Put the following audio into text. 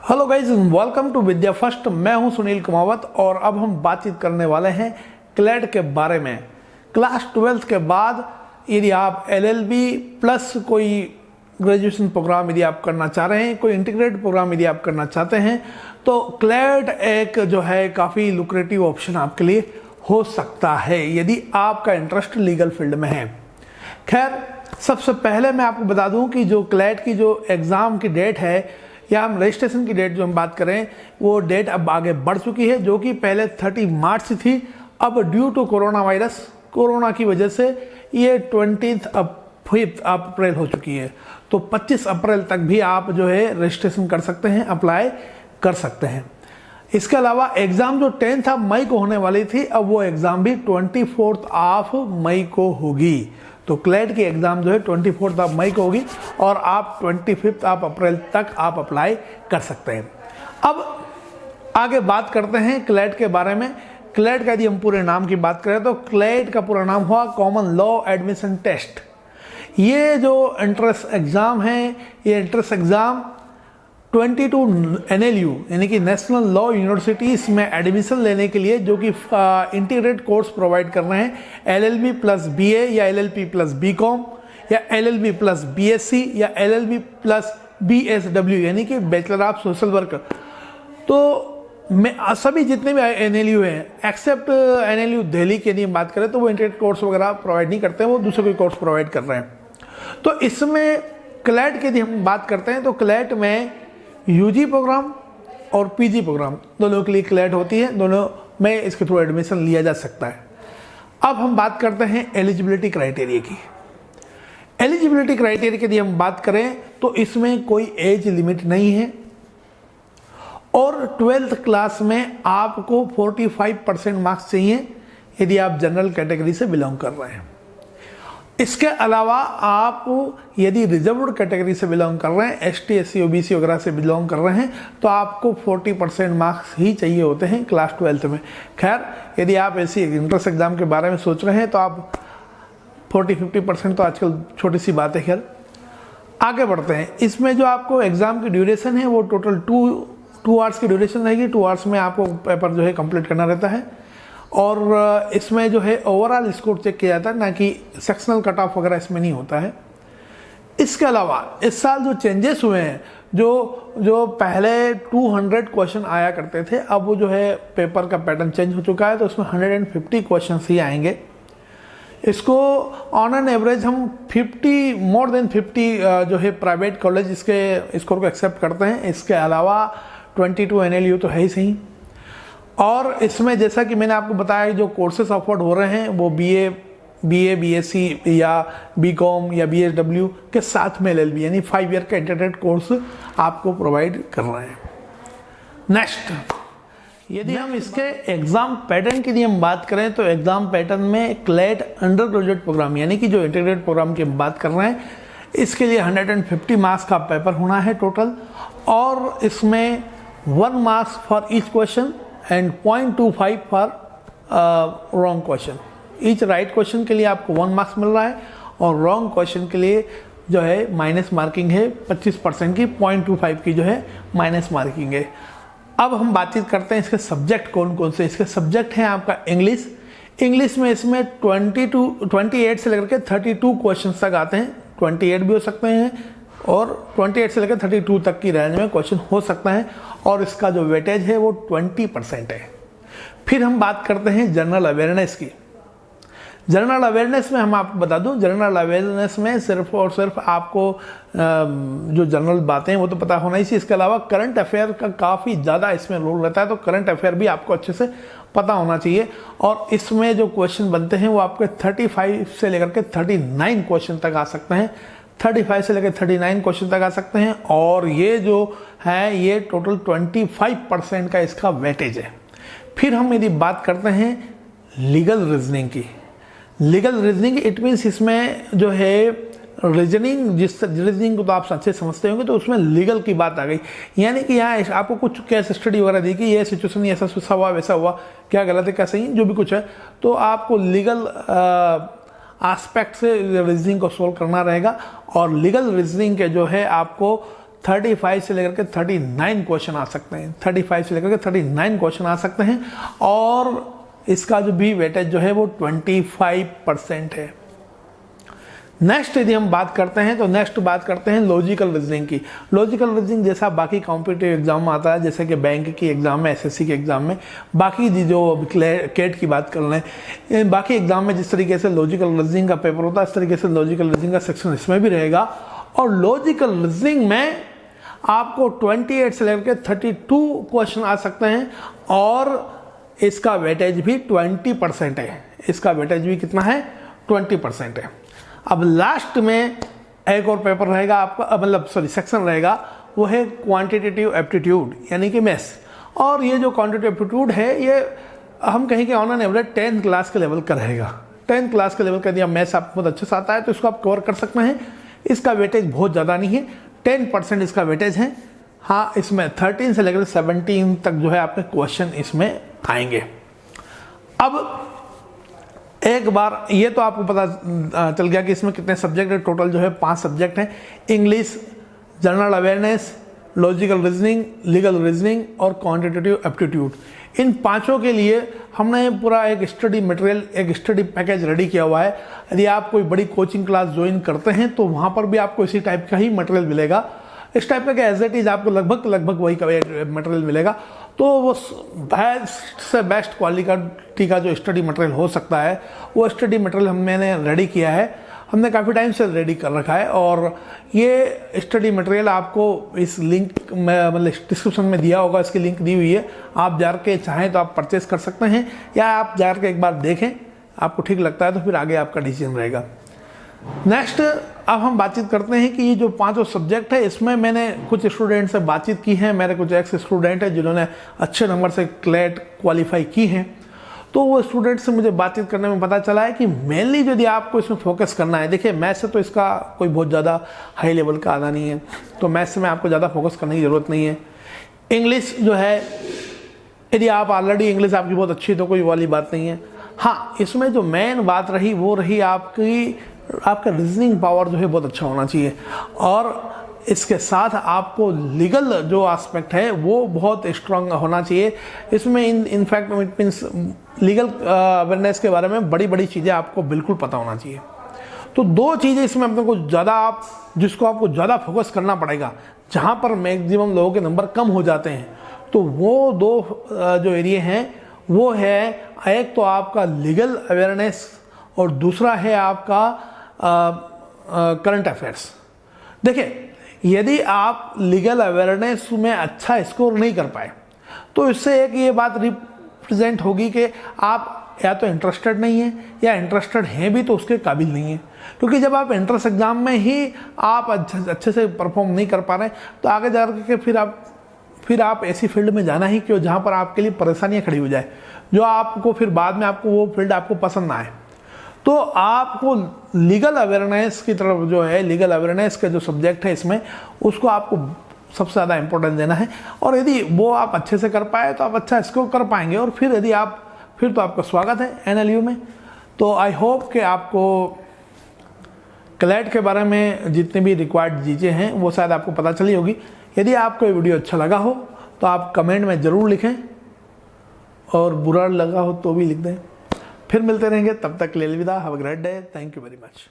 Hello guys, welcome to Vidya First. मैं हूं सुनील कुमावत और अब हम बातचीत करने वाले हैं क्लैट के बारे में। क्लास 12th के बाद यदि आप एलएलबी प्लस कोई ग्रेजुएशन प्रोग्राम यदि आप करना चाह रहे हैं, कोई इंटीग्रेटेड प्रोग्राम यदि आप करना चाहते हैं, तो क्लैट एक जो है काफ़ी लुक्रेटिव ऑप्शन आपके लिए हो सकता है यदि आपका इंटरेस्ट लीगल फील्ड में है। खैर, सबसे पहले मैं आपको बता दूं कि जो क्लैट की जो एग्ज़ाम की डेट है या हम रजिस्ट्रेशन की डेट जो हम बात करें, वो डेट अब आगे बढ़ चुकी है, जो कि पहले 30 मार्च थी। अब ड्यू टू कोरोना की वजह से ये 20 अप्रैल हो चुकी है। तो 25 अप्रैल तक भी आप जो है रजिस्ट्रेशन कर सकते हैं, अप्लाई कर सकते हैं। इसके अलावा एग्ज़ाम जो 10 मई को होने वाली थी, अब वो एग्ज़ाम भी 24 मई को होगी। तो क्लैट की एग्ज़ाम जो है 24 मई को होगी और आप 25 अप्रैल तक आप अप्लाई कर सकते हैं। अब आगे बात करते हैं क्लैट के बारे में। क्लैट का यदि हम पूरे नाम की बात करें तो क्लैट का पूरा नाम हुआ कॉमन लॉ एडमिशन टेस्ट। ये जो एंट्रेंस एग्ज़ाम है, ये एंट्रेंस एग्ज़ाम 22 NLU यानी कि नेशनल लॉ यूनिवर्सिटीज़ में एडमिशन लेने के लिए, जो कि इंटीग्रेटेड कोर्स प्रोवाइड कर रहे हैं, LLB प्लस BA या LLB प्लस BCom या LLB प्लस BSc या LLB प्लस BSW यानी कि बैचलर ऑफ सोशल वर्क। तो मैं सभी जितने भी NLU हैं एक्सेप्ट NLU दिल्ली की यदि बात करें तो वो इंटीग्रेटेड कोर्स वगैरह प्रोवाइड नहीं करते हैं, वो दूसरे कोई कोर्स प्रोवाइड कर रहे हैं। तो इसमें क्लैट की यदि हम बात करते हैं तो क्लैट में UG प्रोग्राम और PG प्रोग्राम दोनों के लिए क्लैट होती है, दोनों में इसके थ्रू एडमिशन लिया जा सकता है। अब हम बात करते हैं एलिजिबिलिटी क्राइटेरिया की। एलिजिबिलिटी क्राइटेरिया की यदि हम बात करें तो इसमें कोई एज लिमिट नहीं है और 12th क्लास में आपको 45% मार्क्स चाहिए यदि आप जनरल कैटेगरी से बिलोंग कर रहे हैं। इसके अलावा आप यदि रिजर्व्ड कैटेगरी से बिलोंग कर रहे हैं, ST SC OBC वगैरह से बिलोंग कर रहे हैं, तो आपको 40% मार्क्स ही चाहिए होते हैं क्लास 12th में। खैर, यदि आप ऐसी इंट्रेंस एग्ज़ाम के बारे में सोच रहे हैं तो आप 40-50% तो आजकल छोटी सी बात है। खैर, आगे बढ़ते हैं। इसमें जो आपको एग्ज़ाम की ड्यूरेशन है वो टोटल 2 आवर्स की ड्यूरेशन रहेगी। 2 आवर्स में आपको पेपर जो है कंप्लीट करना रहता है और इसमें जो है ओवरऑल स्कोर चेक किया जाता है, ना कि सेक्शनल कट ऑफ वगैरह इसमें नहीं होता है। इसके अलावा इस साल जो चेंजेस हुए हैं, जो पहले 200 क्वेश्चन आया करते थे, अब वो जो है पेपर का पैटर्न चेंज हो चुका है, तो उसमें 150 क्वेश्चन ही आएंगे। इसको ऑन एन एवरेज हम मोर देन 50 जो है प्राइवेट कॉलेज इसके स्कोर को एक्सेप्ट करते हैं। इसके अलावा 22 NLU तो है ही सही। और इसमें जैसा कि मैंने आपको बताया, जो कोर्सेज ऑफर्ड हो रहे हैं वो BA BSc या BCom या BSW के साथ में LLB यानी 5 ईयर का इंटीग्रेटेड कोर्स आपको प्रोवाइड कर रहे हैं। नेक्स्ट, यदि हम इसके एग्ज़ाम पैटर्न की यदि हम बात करें तो एग्ज़ाम पैटर्न में क्लैट अंडर ग्रेजुएट प्रोग्राम यानी कि जो इंटीग्रेटेड प्रोग्राम की हम बात कर रहे हैं, इसके लिए 150 मार्क्स का पेपर होना है टोटल, और इसमें 1 marks for each question and 0.25 for wrong question. Each right question के लिए आपको 1 मार्क्स मिल रहा है और रॉन्ग क्वेश्चन के लिए जो है माइनस मार्किंग है 25% की, 0.25 की जो है माइनस मार्किंग है। अब हम बातचीत करते हैं इसके सब्जेक्ट कौन कौन से। इसके सब्जेक्ट हैं आपका इंग्लिश में इसमें 28 से लेकर के 32 क्वेश्चन तक आते हैं। 28 भी हो सकते हैं और 28 से लेकर 32 तक की रेंज में क्वेश्चन हो सकता है और इसका जो वेटेज है वो 20% है। फिर हम बात करते हैं जनरल अवेयरनेस की। जनरल अवेयरनेस में हम आपको बता दूं, जनरल अवेयरनेस में सिर्फ और सिर्फ आपको जो जनरल बातें हैं वो तो पता होना ही चाहिए। इसके अलावा करंट अफेयर का काफ़ी ज़्यादा इसमें रोल रहता है, तो करंट अफेयर भी आपको अच्छे से पता होना चाहिए। और इसमें जो क्वेश्चन बनते हैं वो आपके 35 से लेकर के 39 क्वेश्चन तक आ सकते हैं। 35 से लेकर 39 क्वेश्चन तक आ सकते हैं और ये जो है ये टोटल 25% का इसका वेटेज है। फिर हम यदि बात करते हैं लीगल रीजनिंग की। लीगल रीजनिंग इट मीन्स इसमें जो है रीजनिंग को तो आप अच्छे समझते होंगे, तो उसमें लीगल की बात आ गई। यानी कि यहाँ आपको कुछ केस स्टडी वगैरह दी कि ये सिचुएशन ऐसा हुआ वैसा हुआ, क्या गलत है क्या सही, जो भी कुछ है, तो आपको लीगल एस्पेक्ट से रीजनिंग को सोल्व करना रहेगा। और लीगल रीजनिंग के जो है आपको 35 से लेकर के 39 क्वेश्चन आ सकते हैं, 35 से लेकर के 39 क्वेश्चन आ सकते हैं, और इसका जो भी वेटेज जो है वो 25% है। नेक्स्ट यदि हम बात करते हैं तो नेक्स्ट बात करते हैं लॉजिकल रीजनिंग की। लॉजिकल रीजनिंग जैसा बाकी कॉम्पिटिटिव एग्जाम में आता है, जैसे कि बैंक की एग्जाम में, एसएससी के एग्जाम में, बाकी जो केट की बात कर रहे हैं, बाकी एग्जाम में जिस तरीके से लॉजिकल रीजनिंग का पेपर होता है, इस तरीके से लॉजिकल रीजनिंग का सेक्शन इसमें भी रहेगा। और लॉजिकल रीजनिंग में आपको 28 से लेकर 32 क्वेश्चन आ सकते हैं, और इसका वेटेज भी 20% है। इसका वेटेज भी कितना है? 20% है। अब लास्ट में एक और पेपर रहेगा आपका, मतलब सेक्शन रहेगा, वो है क्वांटिटेटिव एप्टीट्यूड यानी कि मैथ्स। और ये जो क्वांटिटेटिव एप्टीट्यूड है, ये हम कहीं के on an average 10th class के लेवल का रहेगा। 10th क्लास के लेवल का यदि आप मैथ्स आपको बहुत अच्छे से आता है तो इसको आप कवर कर सकते हैं। इसका वेटेज बहुत ज़्यादा नहीं है, 10% इसका वेटेज है। हाँ, इसमें 13 से लेकर 17 तक जो है आपके क्वेश्चन इसमें आएंगे। अब एक बार ये तो आपको पता चल गया कि इसमें कितने सब्जेक्ट है। टोटल जो है 5 सब्जेक्ट हैं, English, general awareness, logical reasoning, legal reasoning और क्वांटिटेटिव एप्टीट्यूड। इन पांचों के लिए हमने पूरा एक स्टडी मटेरियल, एक स्टडी पैकेज रेडी किया हुआ है। यदि आप कोई बड़ी कोचिंग क्लास ज्वाइन करते हैं तो वहाँ पर भी आपको इसी टाइप का ही मटेरियल मिलेगा। इस टाइप का एज इट इज आपको लगभग वही मटेरियल मिलेगा। तो वो बेस्ट से बेस्ट क्वालिटी का जो स्टडी मटेरियल हो सकता है, वो स्टडी मटेरियल मैंने रेडी किया है। हमने काफ़ी टाइम से रेडी कर रखा है, और ये स्टडी मटेरियल आपको इस लिंक में, मतलब डिस्क्रिप्शन में दिया होगा, इसकी लिंक दी हुई है। आप जा के चाहें तो आप परचेस कर सकते हैं, या आप जा के एक बार देखें, आपको ठीक लगता है तो फिर आगे आपका डिसीजन रहेगा। नेक्स्ट अब हम बातचीत करते हैं कि ये जो 5 सब्जेक्ट है, इसमें मैंने कुछ स्टूडेंट से बातचीत की है। मेरे कुछ एक्स स्टूडेंट हैं जिन्होंने अच्छे नंबर से क्लेट क्वालिफाई की हैं। तो वो स्टूडेंट से मुझे बातचीत करने में पता चला है कि मेनली यदि आपको इसमें फोकस करना है, देखिए मैथ्स से तो इसका कोई बहुत ज़्यादा हाई लेवल का आना नहीं है, तो मैथ्स में आपको ज़्यादा फोकस करने की ज़रूरत नहीं है। इंग्लिश जो है, यदि आप ऑलरेडी इंग्लिश आपकी बहुत अच्छी है तो कोई वाली बात नहीं है। हाँ, इसमें जो मेन बात रही वो रही आपका रीजनिंग पावर जो है बहुत अच्छा होना चाहिए, और इसके साथ आपको लीगल जो एस्पेक्ट है वो बहुत स्ट्रांग होना चाहिए। इसमें in fact it means legal awareness के बारे में बड़ी बड़ी चीज़ें आपको बिल्कुल पता होना चाहिए। तो 2 चीज़ें इसमें अपने को ज़्यादा जिसको आपको ज़्यादा फोकस करना पड़ेगा, जहाँ पर मैक्सिमम लोगों के नंबर कम हो जाते हैं, तो वो 2 जो एरिया हैं वो है, एक तो आपका लीगल अवेयरनेस और दूसरा है आपका करंट अफेयर्स। देखिए, यदि आप लीगल अवेयरनेस में अच्छा स्कोर नहीं कर पाए तो इससे एक ये बात रिप्रेजेंट होगी कि आप या तो इंटरेस्टेड नहीं हैं, या इंटरेस्टेड हैं भी तो उसके काबिल नहीं हैं। क्योंकि जब आप एंट्रेंस एग्जाम में ही आप अच्छे से परफॉर्म नहीं कर पा रहे तो आगे जा के फिर आप ऐसी फील्ड में जाना ही क्यों जहाँ पर आपके लिए परेशानियाँ खड़ी हो जाए, जो आपको फिर बाद में आपको वो फील्ड आपको पसंद ना आए। तो आपको लीगल अवेयरनेस की तरफ जो है, लीगल अवेयरनेस का जो सब्जेक्ट है इसमें, उसको आपको सबसे ज़्यादा इंपॉर्टेंस देना है। और यदि वो आप अच्छे से कर पाए तो आप अच्छा स्कोर कर पाएंगे, और फिर यदि आप तो आपका स्वागत है NLU में। तो आई होप कि आपको क्लैट के बारे में जितने भी रिक्वायर्ड चीज़ें हैं वो शायद आपको पता चली होगी। यदि आपको ये वीडियो अच्छा लगा हो तो आप कमेंट में ज़रूर लिखें, और बुरा लगा हो तो भी लिख दें। फिर मिलते रहेंगे, तब तक के लिए अलविदा। Have a great day. Thank you very much.